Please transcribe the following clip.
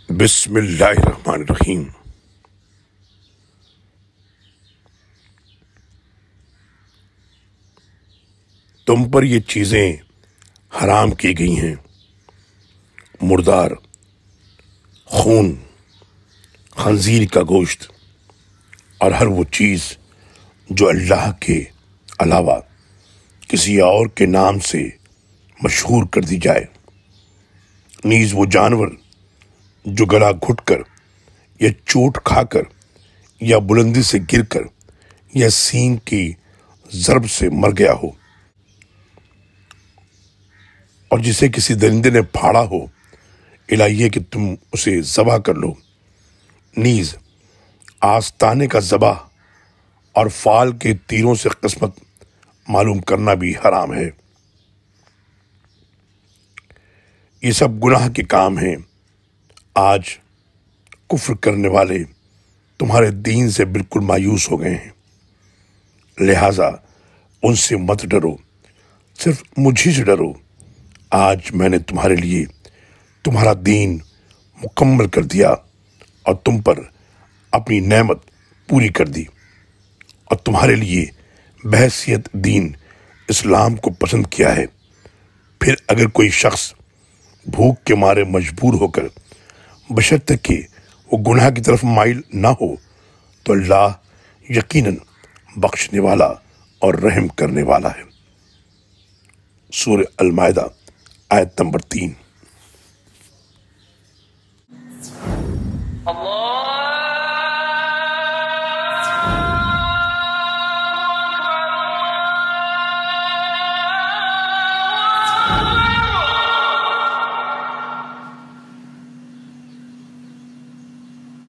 بسم اللہ الرحمن الرحیم۔ تم پر یہ چیزیں حرام کی گئی ہیں: مردار، خون، خنزیر کا گوشت اور ہر وہ چیز جو اللہ کے علاوہ کسی اور کے نام سے مشہور کر دی جائے، نیز وہ جانور جو گلا گھٹ کر یا چوٹ کھا کر یا بلندی سے گر کر یا سینگ کی ضرب سے مر گیا ہو اور جسے کسی درندے نے پھاڑا ہو، الہیہ کہ تم اسے ذبح کر لو۔ نیز آستانے کا ذبح اور فال کے تیروں سے قسمت معلوم کرنا بھی حرام ہے۔ یہ سب گناہ کے کام ہیں۔ آج کفر کرنے والے تمہارے دین سے بالکل مایوس ہو گئے ہیں، لہٰذا ان سے مت ڈرو، صرف مجھے سے ڈرو۔ آج میں نے تمہارے لیے تمہارا دین مکمل کر دیا اور تم پر اپنی نعمت پوری کر دی، اور تمہارے لیے بحیثیت دین اسلام کو پسند کیا ہے۔ پھر اگر کوئی شخص بھوک کے مارے مجبور ہو کر بشرطے کہ وہ گناہ کی طرف مائل نہ ہو تو اللہ یقیناً بخشنے والا اور رحم کرنے والا ہے۔ سورہ المائدہ آیت نمبر 3۔